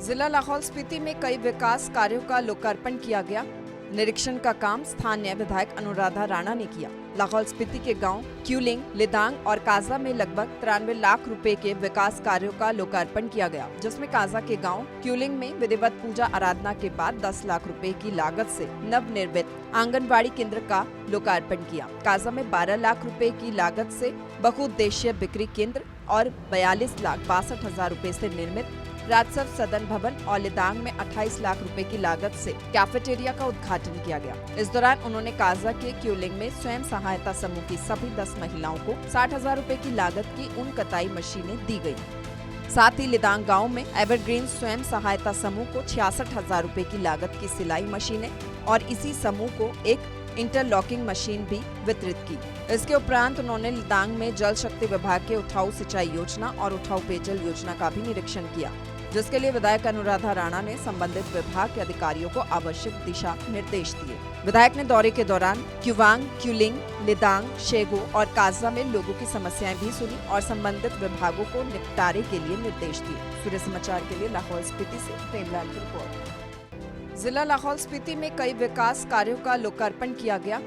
जिला लाहौल स्पीति में कई विकास कार्यों का लोकार्पण किया गया। निरीक्षण का काम स्थानीय विधायक अनुराधा राणा ने किया। लाहौल स्पीति के गांव क्यूलिंग, लिदांग और काजा में लगभग 93 लाख रुपए के विकास कार्यों का लोकार्पण किया गया, जिसमें काजा के गांव क्यूलिंग में विधिवत पूजा आराधना के बाद 10 लाख रुपए की लागत से नवनिर्मित आंगनबाड़ी केंद्र का लोकार्पण किया। काजा में 12 लाख रुपए की लागत से बहुउद्देशीय बिक्री केंद्र और 42,62,000 रुपए से निर्मित राजस्व सदन भवन और लिदांग में 28 लाख रुपए की लागत से कैफेटेरिया का उद्घाटन किया गया। इस दौरान उन्होंने काजा के क्यूलिंग में स्वयं सहायता समूह की सभी 10 महिलाओं को 60,000 रुपए की लागत की ऊन कताई मशीनें दी गयी। साथ ही लिदांग गांव में एवरग्रीन स्वयं सहायता समूह को 66,000 रुपए की लागत की सिलाई मशीनें और इसी समूह को एक इंटरलॉकिंग मशीन भी वितरित की। इसके उपरांत उन्होंने लिदांग में जल शक्ति विभाग के उठाऊ सिंचाई योजना और उठाऊ पेयजल योजना का भी निरीक्षण किया, जिसके लिए विधायक अनुराधा राणा ने संबंधित विभाग के अधिकारियों को आवश्यक दिशा निर्देश दिए। विधायक ने दौरे के दौरान क्युवांग, क्यूलिंग, लिदांग, शेगो और काजा में लोगों की समस्याएं भी सुनी और संबंधित विभागों को निपटारे के लिए निर्देश दिए। सूर्य समाचार के लिए लाहौल स्पीति से प्रेमलाल की रिपोर्ट। जिला लाहौल स्पीति में कई विकास कार्यों का लोकार्पण किया गया।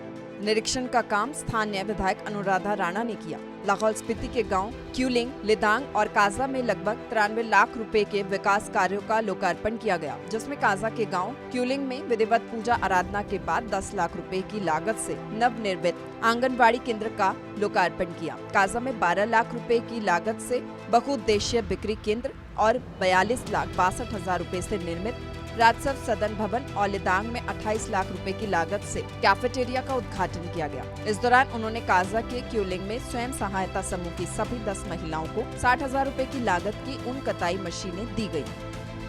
निरीक्षण का काम स्थानीय विधायक अनुराधा राणा ने किया। लाहौल स्पीति के गांव क्यूलिंग, लिदांग और काजा में लगभग 93 लाख रुपए के विकास कार्यों का लोकार्पण किया गया, जिसमें काजा के गांव क्यूलिंग में विधिवत पूजा आराधना के बाद 10 लाख रुपए की लागत से नवनिर्मित आंगनबाड़ी केंद्र का लोकार्पण किया। काजा में 12 लाख रुपए की लागत से बहुउद्देशीय बिक्री केंद्र और 42,62,000 रुपए से निर्मित राजस्व सदन भवन और लिदांग में 28 लाख रुपए की लागत से कैफेटेरिया का उद्घाटन किया गया। इस दौरान उन्होंने काजा के क्यूलिंग में स्वयं सहायता समूह की सभी 10 महिलाओं को 60,000 रुपए की लागत की ऊन कताई मशीनें दी गयी।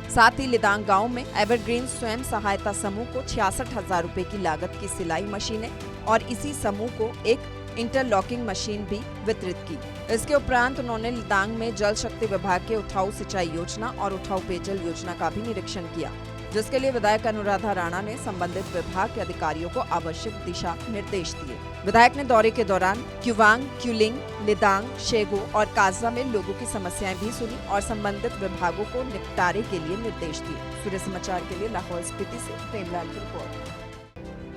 साथ ही लिदांग गांव में एवरग्रीन स्वयं सहायता समूह को 66,000 रुपए की लागत की सिलाई मशीनें और इसी समूह को एक इंटरलॉकिंग मशीन भी वितरित की। इसके उपरांत उन्होंने लिदांग में जल शक्ति विभाग के उठाऊ सिंचाई योजना और उठाऊ पेयजल योजना का भी निरीक्षण किया, जिसके लिए विधायक अनुराधा राणा ने संबंधित विभाग के अधिकारियों को आवश्यक दिशा निर्देश दिए। विधायक ने दौरे के दौरान क्युवांग, क्यूलिंग, लिदांग, शेगो और काजा में लोगों की समस्याएं भी सुनी और संबंधित विभागों को निपटारे के लिए निर्देश दिए। सूर्य समाचार के लिए लाहौल स्पीति से प्रेमलाल की रिपोर्ट।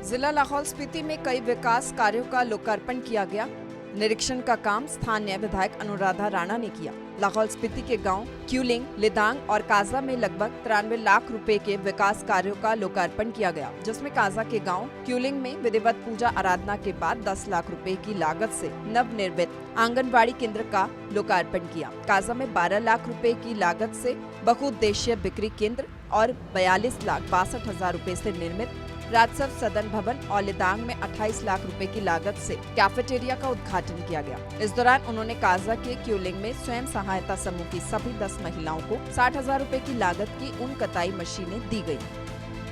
जिला लाहौल स्पीति में कई विकास कार्यों का लोकार्पण किया गया। निरीक्षण का काम स्थानीय विधायक अनुराधा राणा ने किया। लाहौल स्पीति के गांव क्यूलिंग, लिदांग और काजा में लगभग 93 लाख रुपए के विकास कार्यों का लोकार्पण किया गया, जिसमें काजा के गांव क्यूलिंग में विधिवत पूजा आराधना के बाद 10 लाख रुपए की लागत से नवनिर्मित आंगनबाड़ी केंद्र का लोकार्पण किया। काजा में 12 लाख रुपए की लागत से बहुउद्देशीय बिक्री केंद्र और 42,62,000 रुपए से निर्मित राजस्व सदन भवन और लिदांग में 28 लाख रुपए की लागत से कैफेटेरिया का उद्घाटन किया गया। इस दौरान उन्होंने काजा के क्यूलिंग में स्वयं सहायता समूह की सभी 10 महिलाओं को 60,000 रुपए की लागत की ऊन कताई मशीनें दी गयी।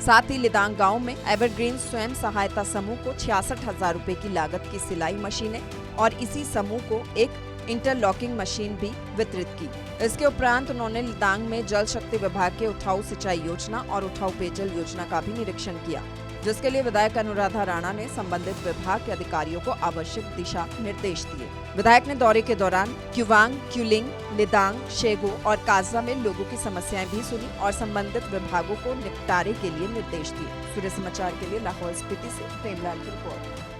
साथ ही लिदांग गांव में एवरग्रीन स्वयं सहायता समूह को 66,000 रुपए की लागत की सिलाई मशीनें और इसी समूह को एक इंटरलॉकिंग मशीन भी वितरित की। इसके उपरांत उन्होंने लिदांग में जल शक्ति विभाग के उठाऊ सिंचाई योजना और उठाऊ पेयजल योजना का भी निरीक्षण किया, जिसके लिए विधायक अनुराधा राणा ने संबंधित विभाग के अधिकारियों को आवश्यक दिशा निर्देश दिए। विधायक ने दौरे के दौरान क्युवांग, क्यूलिंग, लिदांग, शेगो और काजा में लोगों की समस्याएं भी सुनी और संबंधित विभागों को निपटारे के लिए निर्देश दिए। सूर्य समाचार के लिए लाहौल स्पीति से प्रेमलाल की रिपोर्ट।